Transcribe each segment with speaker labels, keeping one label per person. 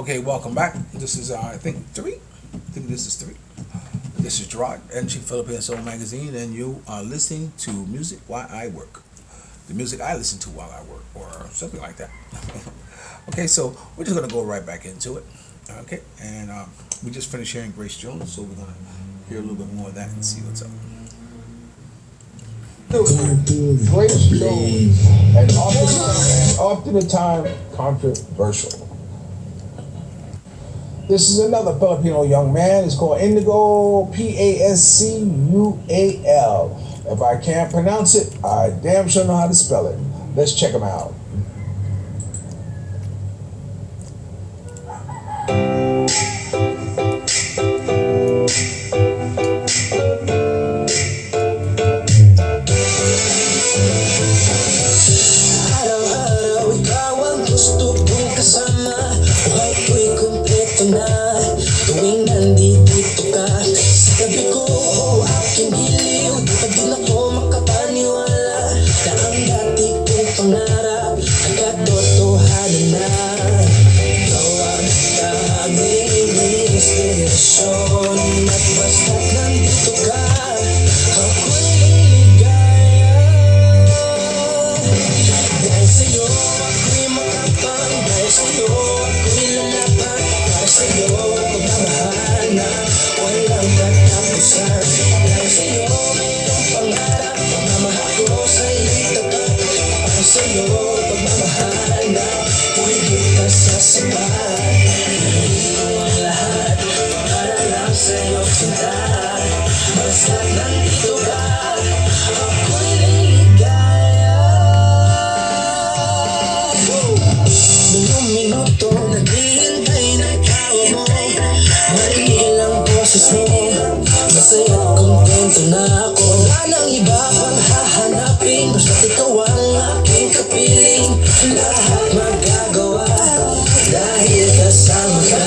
Speaker 1: Okay, welcome back. This is I think three. I think this is three. This is Gerard, editor Filipino Soul Magazine, and you are listening to Music While I Work. The music I listen to while I work, or something like that. Okay, so we're just gonna go right back into it. Okay, and we just finished hearing Grace Jones, so we're gonna hear a little bit more of that and see what's up.
Speaker 2: Grace Jones, and often the time controversial. This is another Filipino young man. It's called Indigo, Pascual. If I can't pronounce it, I damn sure know how to spell it. Let's check him out.
Speaker 3: Araw-araw ikaw ang gusto kong kasama. Buhay ko'y kumpleto na tuwing nandito ka sa tabi ko o aking giliw. Di pa din ako makapaniwala na ang dati kong pangarap ay katotohanan na. Ikaw ang tanging inspirasyon at basta't nandito ka, ako'y ligaya. Dahil sa'yo ako'y makapang, dahil sa'yo ako'y lalaban, dahil sa'yo pagmamahal na walang katapusan. Dahil sa'yo mayroong pangarap, pagmamahal ko sa'yo'y tapat. Dahil sa'yo pagmamahal na higit pa sa sapat. Ikaw ang lahat, para lang sa'yo sinta. Basta't nandito ka, ako'y ligaya. Buong minuto naghihintay ng tawa mo, marihil ang boses mo, masaya kontento na ako. Wala nang iba pang hahanapin, basta't ikaw ang aking kapiling. Lahat magagawa dahil kasama ka.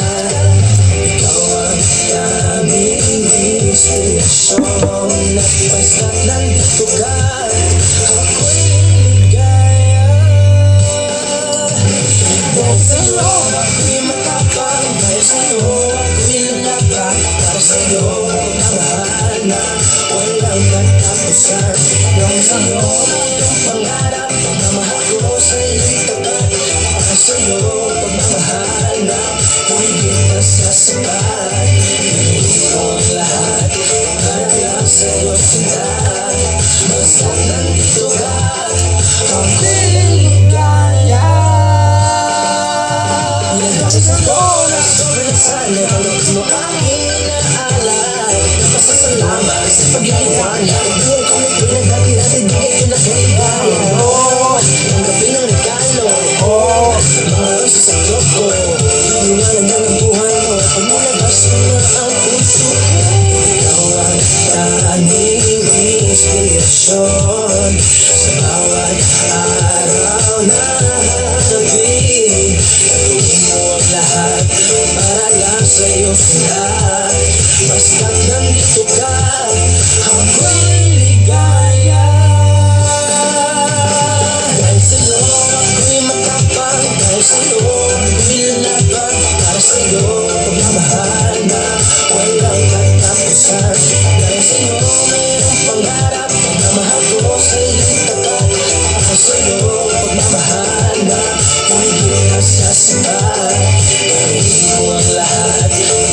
Speaker 3: Ikaw ang tanging inspirasyon at basta't nandito ka, ako'y ligaya. Dahil sa'yo ako'y matapang, dahil sa'yo ako'y lalaban, para sa'yo pagmamahal na walang katapusan. Dahil sa'yo mayroong pangarap, pagmamahal ko sa'yo'y tapat. Para sa'yo pagmamahal na higit pa sa sapat. Ikaw ang lahat, para lang sa'yo sinta. Basta't nandito ka, ako'y ligaya. Nagkakaroon ang sobrang sana, kalugod mo aking inaalay. Napasasalamat sa pag-iiwanag, buhay ko may pinagdati natin, bigay ko na sa ibayan. Tanggapin ang regalo, mga roses sa club ko. Hiniwalan na ng buhay mo, pagmulabas mo na ang puso ko. Ikaw ang tanging inspirasyon sa bawat araw na gabi. Gawin mo ang lahat para lang sa'yo sila. Basta't nandito ka, ako'y ligaya. Dahil sa'yo ako'y matapang, dahil sa'yo ako'y lalaban, para sa'yo pagmamahal na walang katapusan. Dahil sa'yo mayroong pangarap, pagmamahal ko sa'yo'y tapat. Para sa'yo pagmamahal na higit pa sa sapat. Gawin mo ang lahat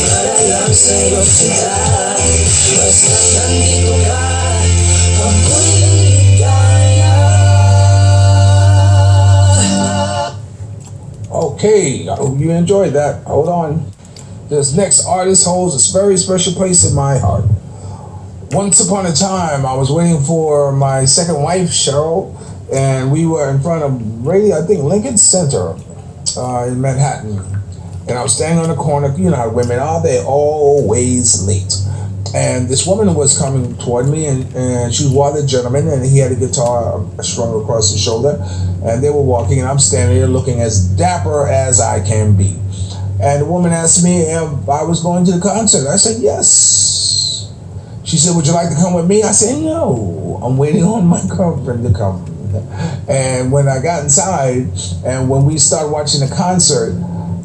Speaker 3: para lang sa'yo sinta. Basta't nandito ka, ako'y ligaya.
Speaker 2: Okay, I hope you enjoyed that. Hold on. This next artist holds a very special place in my heart. Once upon a time, I was waiting for my second wife, Cheryl, and we were in front of I think Lincoln Center in Manhattan. And I was standing on the corner. You know how women are, they're always late. And this woman was coming toward me, and she was a gentleman, and he had a guitar strung across his shoulder. And they were walking, and I'm standing there looking as dapper as I can be. And the woman asked me if I was going to the concert. I said, yes. She said, would you like to come with me? I said, no, I'm waiting on my girlfriend to come. And when I got inside, and when we started watching the concert,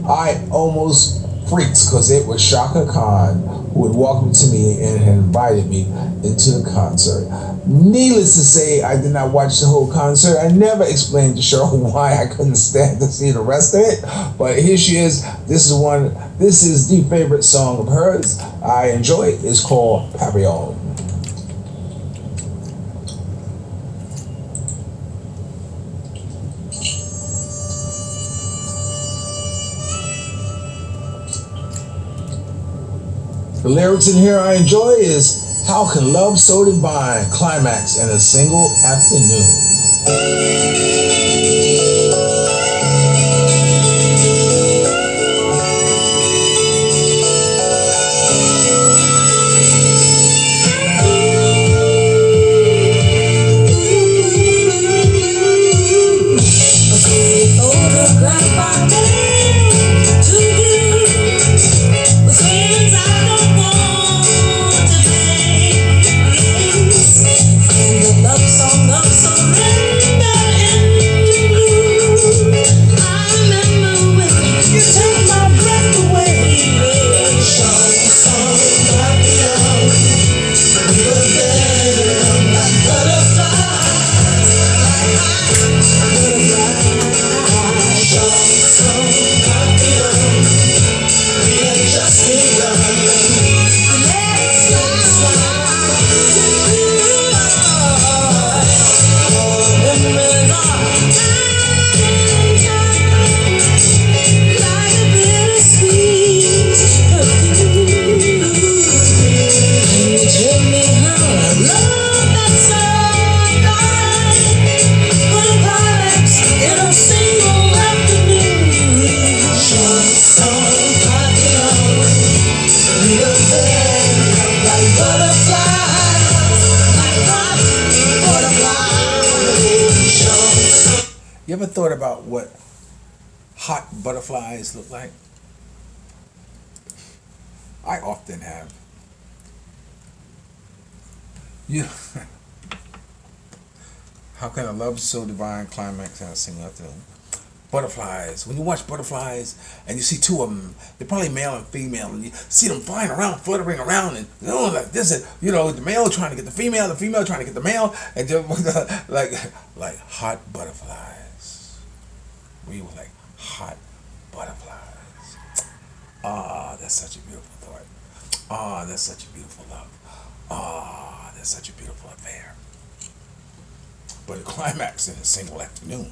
Speaker 2: I almost freaked because it was Chaka Khan who had welcomed to me and had invited me into the concert. Needless to say, I did not watch the whole concert. I never explained to Cheryl why I couldn't stand to see the rest of it. But here she is. This is the favorite song of hers. I enjoy it. It's called Papillon. The lyrics in here I enjoy is, how can love so divine climax in a single afternoon?
Speaker 1: You ever thought about what hot butterflies look like? I often have. You how can a love so divine climax in a single afternoon? Butterflies. When you watch butterflies and you see two of them, they're probably male and female, and you see them flying around, fluttering around, and like this, and the male trying to get the female trying to get the male, and just like hot butterflies. We were like hot butterflies. Ah, that's such a beautiful thought. Ah, that's such a beautiful love. Ah, that's such a beautiful affair. But a climax in a single afternoon.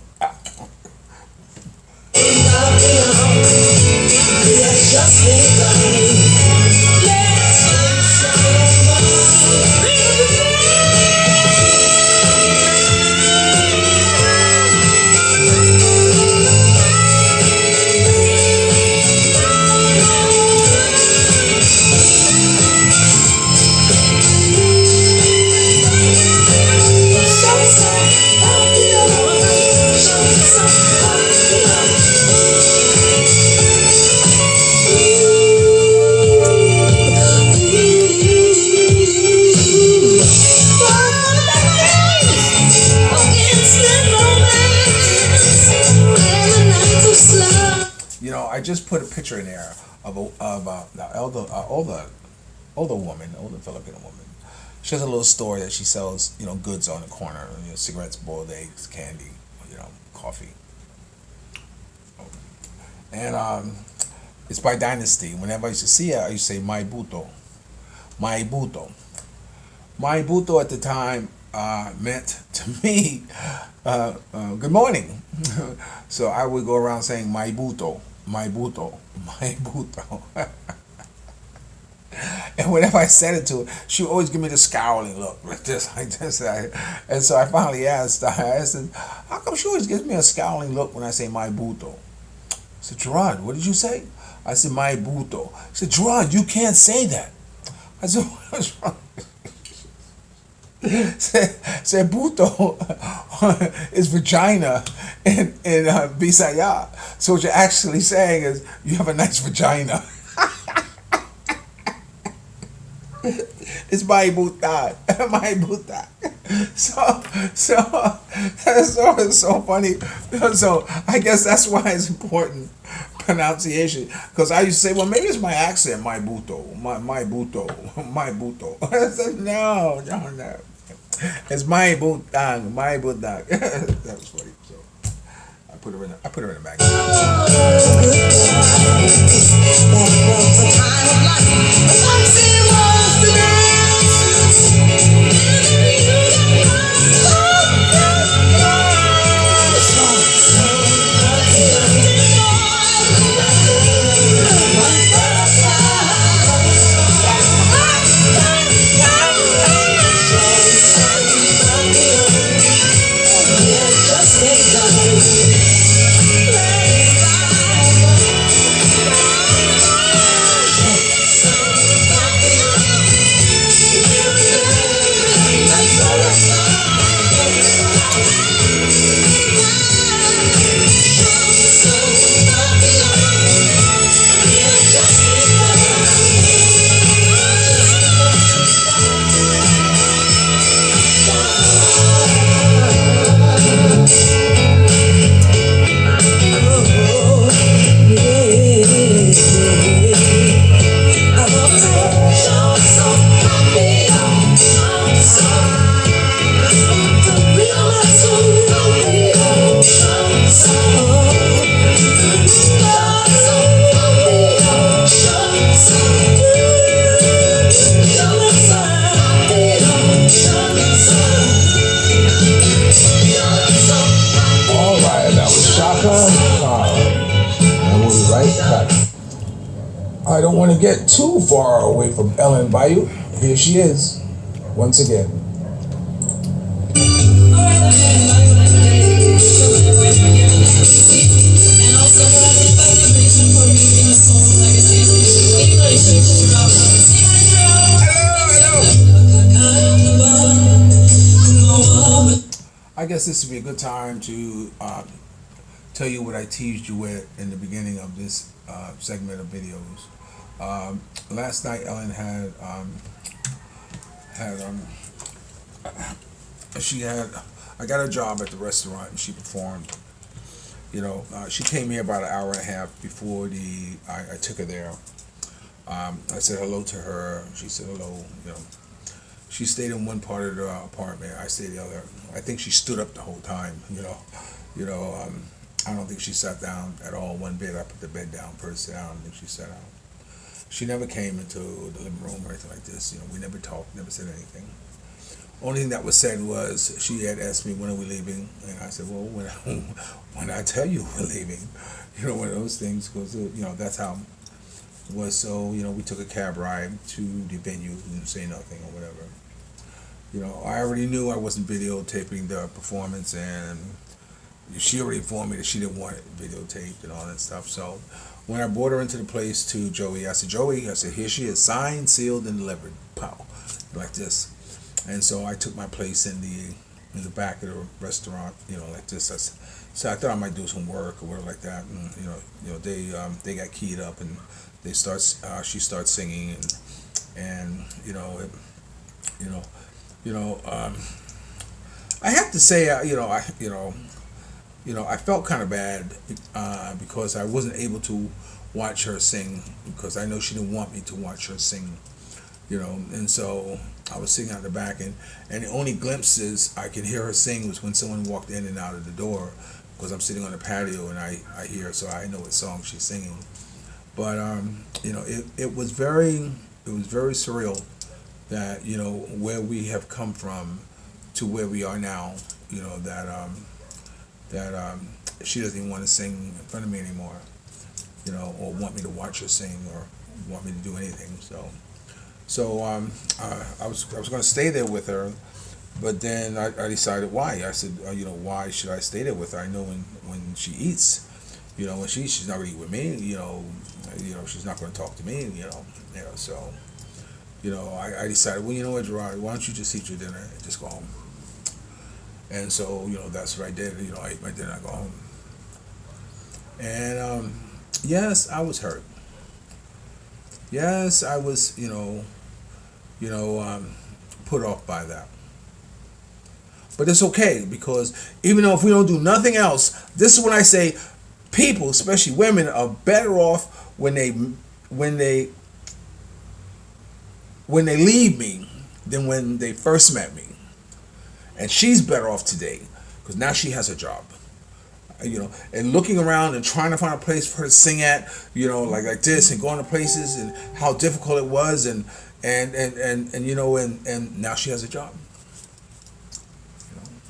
Speaker 1: I just put a picture in there of older woman, older Filipino woman. She has a little store that she sells, goods on the corner, cigarettes, boiled eggs, candy, coffee. And it's by Dynasty. Whenever I used to see her, I used to say, "My buto." My buto. My buto at the time meant to me, good morning. So I would go around saying, "My buto. My buto, my buto." And whenever I said it to her, she would always give me the scowling look, like this. And so I finally asked her, how come she always gives me a scowling look when I say my buto? I said, "Gerard, what did you say?" I said, "My buto." She said, "Gerard, you can't say that." I said, "What's wrong?" Say buto is vagina in Bisaya. So what you're actually saying is you have a nice vagina. It's my buta, my buta. So it's so funny. So I guess that's why it's important pronunciation, because I used to say, well, maybe it's my accent, my buto, my buto, my buto. I said, no, it's my butang, my butang. That was funny. So I put her in the magazine. I don't want to get too far away from Ellen Bayot. Here she is, once again. I guess this would be a good time to tell you what I teased you with in the beginning of this segment of videos. Last night, Ellen I got a job at the restaurant and she performed. She came here about an hour and a half before I took her there. I said hello to her. She said hello. She stayed in one part of the apartment. I stayed the other. I think she stood up the whole time. I don't think she sat down at all one bit. I put the bed down for her to sit down. I think she sat down. She never came into the living room or anything like this. We never talked, never said anything. Only thing that was said was she had asked me, when are we leaving? And I said, well, when I tell you we're leaving. One of those things, because, that's how it was. So, we took a cab ride to the venue, didn't say nothing or whatever. I already knew I wasn't videotaping the performance, and she already informed me that she didn't want it videotaped and all that stuff. So when I brought her into the place to Joey, I said, Joey, here she is, signed, sealed, and delivered. Pow, like this. And so I took my place in the back of the restaurant, like this. So I thought I might do some work or whatever like that. And, they got keyed up and she starts singing and I have to say, I felt kind of bad because I wasn't able to watch her sing, because I know she didn't want me to watch her sing, and so I was sitting out the back, and the only glimpses I could hear her sing was when someone walked in and out of the door, because I'm sitting on the patio and I hear her, so I know what song she's singing. But it was very surreal that where we have come from to where we are now, that she doesn't even want to sing in front of me anymore, or want me to watch her sing or want me to do anything. So I was going to stay there with her, but then I decided why. I said, why should I stay there with her? I know when she eats, when she's not going to eat with me, she's not going to talk to me, so. I decided, well, you know what, Gerard, why don't you just eat your dinner and just go home? And so, that's what I did. I ate my dinner, I go home. And, yes, I was hurt. Yes, I was, put off by that. But it's okay, because even though if we don't do nothing else, this is when I say, people, especially women, are better off when they leave me than when they first met me. And she's better off today because now she has a job. And looking around and trying to find a place for her to sing at, like this, and going to places, and how difficult it was, and now she has a job.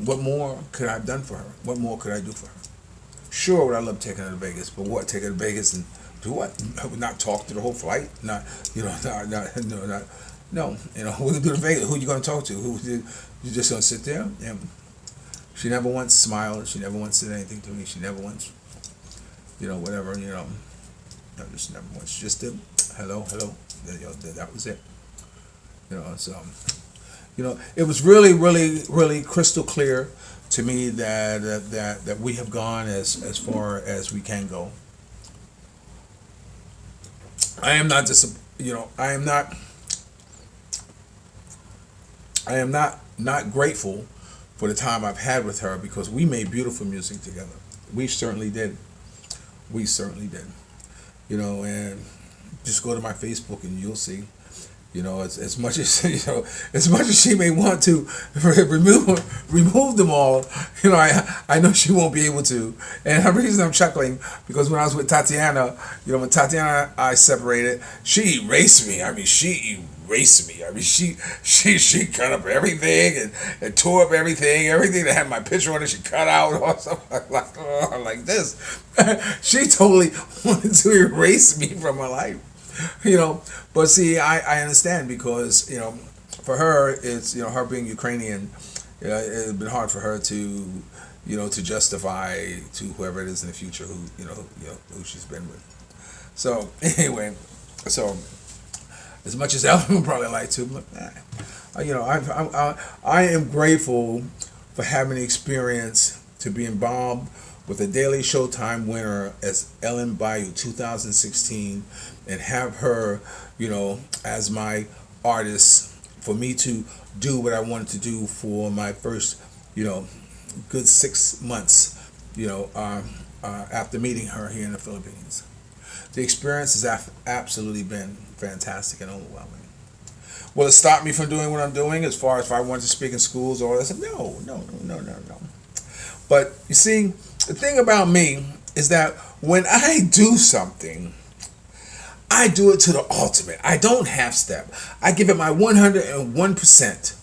Speaker 1: What more could I have done for her? What more could I do for her? Sure, would I love taking her to Vegas, but what? Take her to Vegas and do what? Not talk to the whole flight? No. We're gonna do to Vegas. Who you gonna talk to? You just gonna sit there? And she never once smiled. She never once said anything to me. She never once, whatever. Just never once. Just did hello. That was it. It was really, really, really crystal clear to me that we have gone as far as we can go. I am not not grateful for the time I've had with her, because we made beautiful music together. We certainly did. And just go to my Facebook and you'll see. As much as as much as she may want to remove them all, I know she won't be able to. And the reason I'm chuckling, because when I was with Tatiana, when Tatiana and I separated, she erased me. She cut up everything and tore up everything that had my picture on it. She cut out or something like this. She totally wanted to erase me from her life. But see, I understand, because for her, it's her being Ukrainian, it's been hard for her to to justify to whoever it is in the future who she's been with. So anyway, as much as Ellen would probably like to, but I am grateful for having the experience to be involved with a Daily Showtime winner as Ellen Bayot 2016, and have her, as my artist, for me to do what I wanted to do for my first, good 6 months, after meeting her here in the Philippines. The experience has absolutely been fantastic and overwhelming. Will it stop me from doing what I'm doing as far as if I wanted to speak in schools or all that? No. But you see, the thing about me is that when I do something, I do it to the ultimate. I don't half step. I give it my 101%.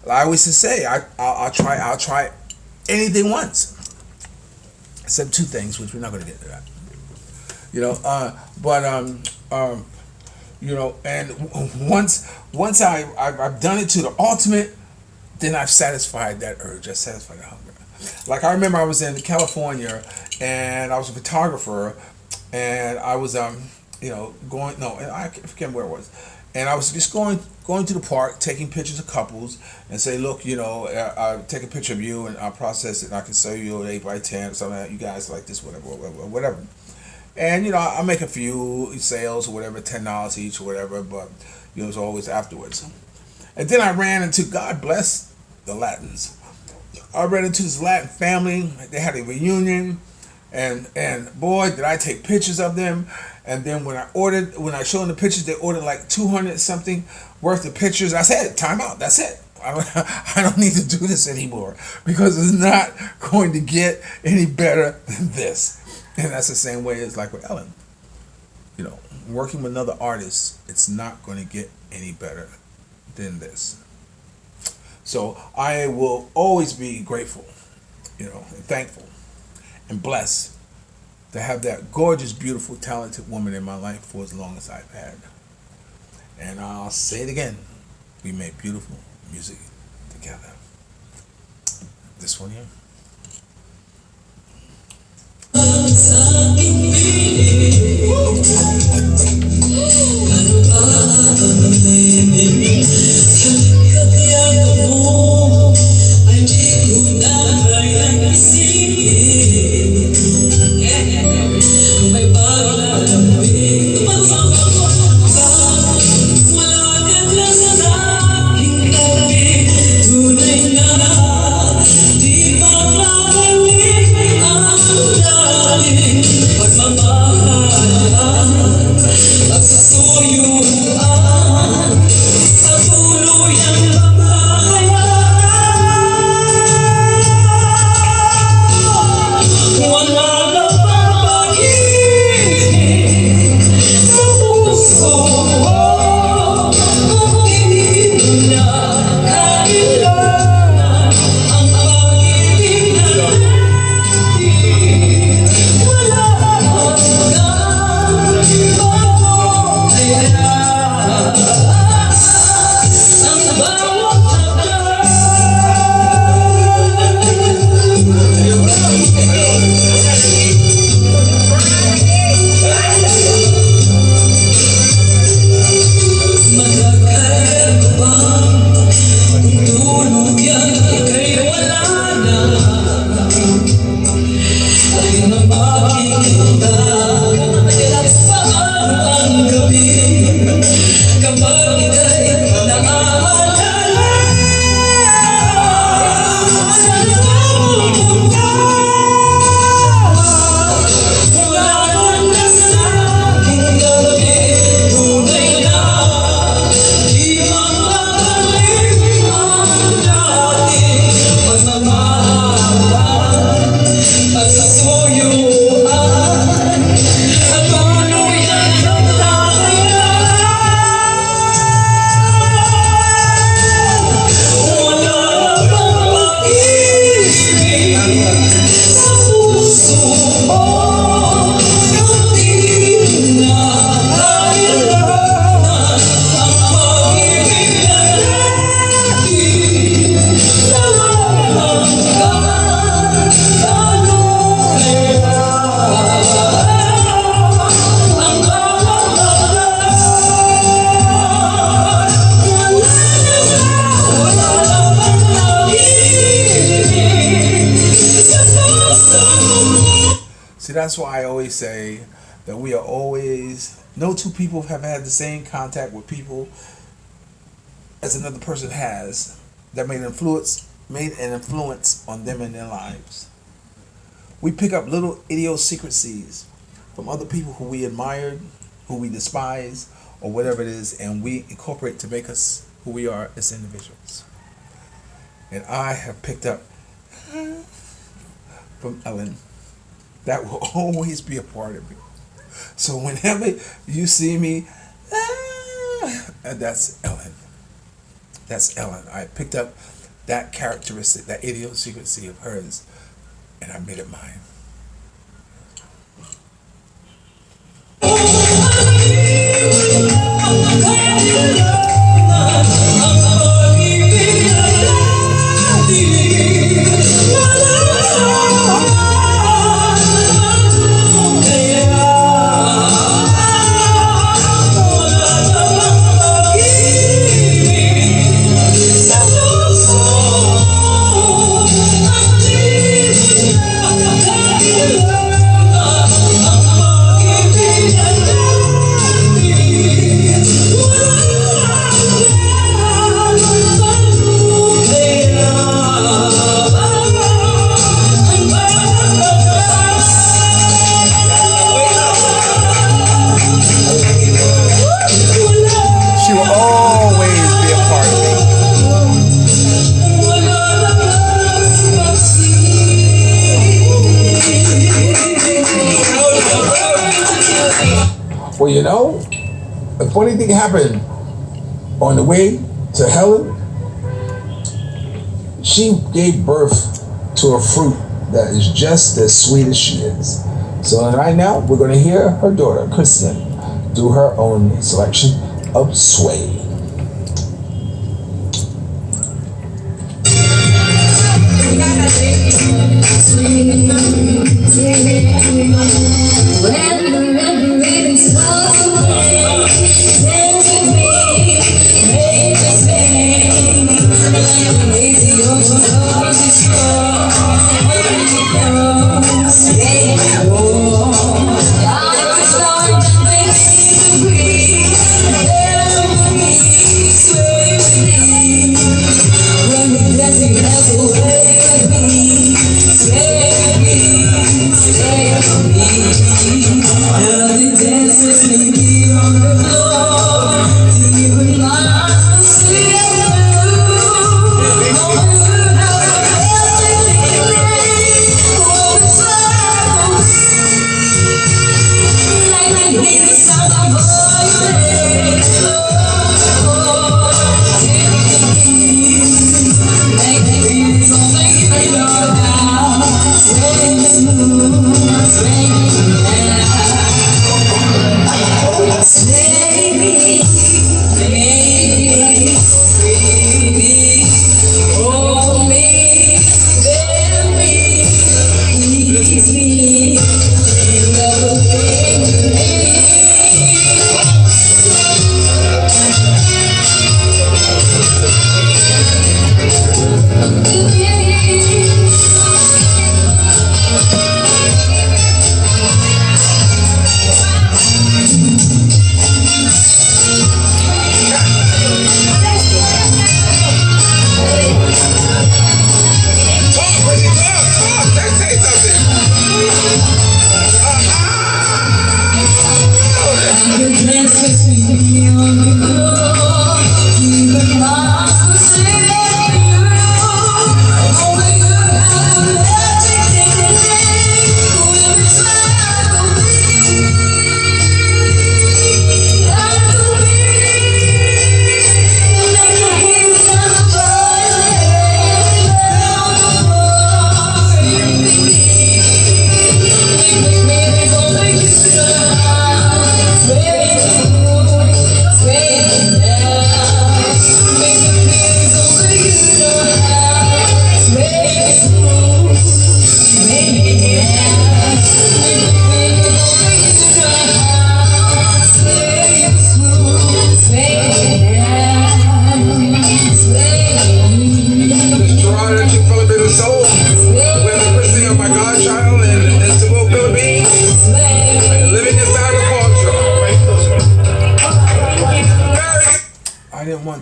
Speaker 1: I always say I'll try anything once, except two things, which we're not going to get into that. And once I've done it to the ultimate, then I've satisfied that urge. I've satisfied that hunger. Like, I remember I was in California, and I was a photographer, and I was I forget where it was, and I was just going to the park, taking pictures of couples, and say, look, I'll take a picture of you, and I'll process it, and I can sell you an 8x10 or something like that. You guys like this, whatever. And I'll make a few sales or whatever, $10 each or whatever, but it's always afterwards. And then I ran into, God bless the Latins, I ran into this Latin family. They had a reunion, and boy, did I take pictures of them. And then when I showed them the pictures, they ordered like 200 something worth of pictures. I said, time out. That's it. I don't need to do this anymore, because it's not going to get any better than this. And that's the same way it's like with Ellen. Working with another artist, it's not going to get any better than this. So I will always be grateful, and thankful and blessed to have that gorgeous, beautiful, talented woman in my life for as long as I've had. And I'll say it again, we made beautiful music together. This one here.
Speaker 3: Di ba babalik ang dati? Pagsusuyuan sa tuluyang pagkakaya. Wala na pang pag-ibig sa puso ko. Hindi na kailangan ang pag-ibig natin. Wala hanggang
Speaker 1: See, that's why I always say that we are always, no two people have had the same contact with people as another person has that made an influence on them in their lives. We pick up little idiosyncrasies from other people who we admired, who we despise, or whatever it is, and we incorporate to make us who we are as individuals. And I have picked up from Ellen. That will always be a part of me. So whenever you see me, that's Ellen. That's Ellen. I picked up that characteristic, that idiosyncrasy of hers, and I made it mine.
Speaker 2: Well, you know, a funny thing happened on the way to Helen. She gave birth to a fruit that is just as sweet as she is. So right now, we're going to hear her daughter, Kristen, do her own selection of Sway.
Speaker 3: This is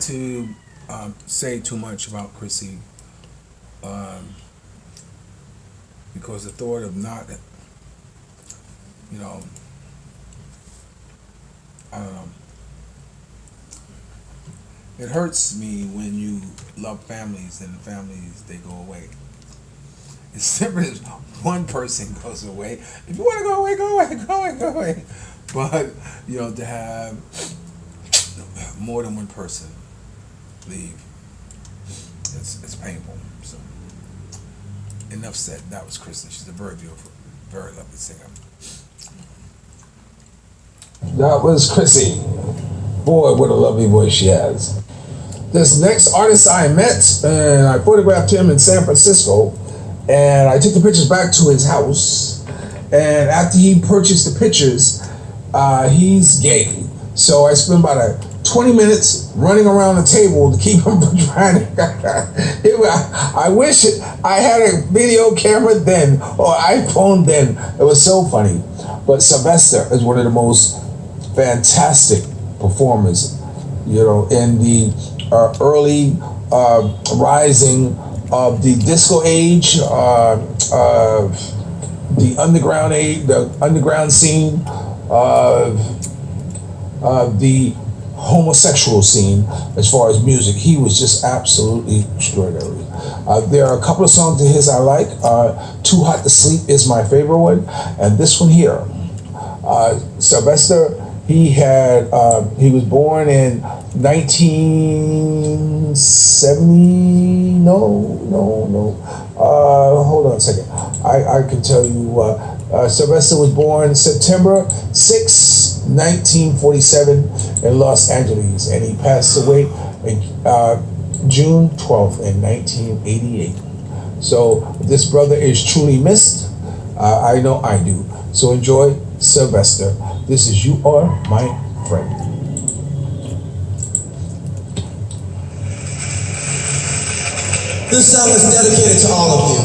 Speaker 1: To say too much about Chrissy because the thought of not, you know, I don't know. It hurts me when you love families and the families, they go away. It's simple as one person goes away. If you want to go away, go away, go away, go away. But, you know, to have more than one person leave, it's painful. So enough said. That was Kristen. She's a very beautiful, very lovely singer.
Speaker 2: That was Chrissy. Boy, what a lovely voice she has. This next artist I met, and I photographed him in San Francisco, and I took the pictures back to his house. And after he purchased the pictures, he's gay. So I spent about 20 minutes running around the table to keep him from trying to. I wish I had a video camera then or iPhone then. It was so funny. But Sylvester is one of the most fantastic performers, you know, in the early rising of the disco age, the underground age, the underground scene, the homosexual scene as far as music. He was just absolutely extraordinary. There are a couple of songs of his I like. Too Hot to Sleep is my favorite one, and this one here. Sylvester, he was born in 1970. Hold on a second. I can tell you. Sylvester was born September 6, 1947 in Los Angeles, and he passed away in June 12th in 1988. So this brother is truly missed. I know I do. So enjoy Sylvester. This is You Are My Friend.
Speaker 3: This song is dedicated to all of you.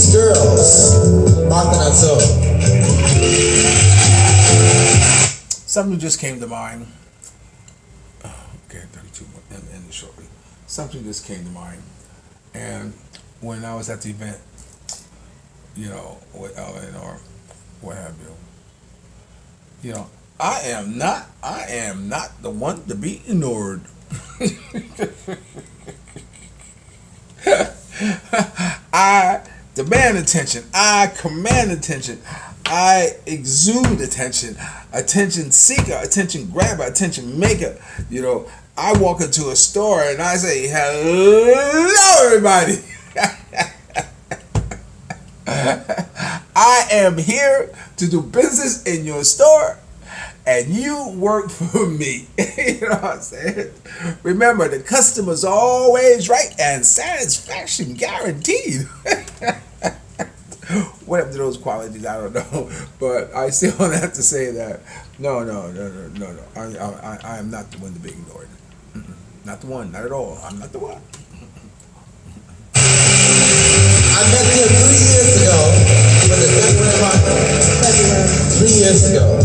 Speaker 3: these girls. Bakit na so?
Speaker 1: Something just came to mind. Okay, 32 more, end it shortly. Something just came to mind. And when I was at the event, you know, with Ellen or what have you know, I am not the one to be ignored. I demand attention. I command attention. I exude attention. Attention seeker, attention grabber, attention maker. You know, I walk into a store and I say, hello, everybody. I am here to do business in your store, and you work for me. You know what I'm saying? Remember, the customer's always right and satisfaction guaranteed. What happened to those qualities? I don't know. But I still have to say that no. I am not the one to be ignored. Not the one, not at all. I'm not the one.
Speaker 3: I met you 3 years ago. Was it February? 3 years ago.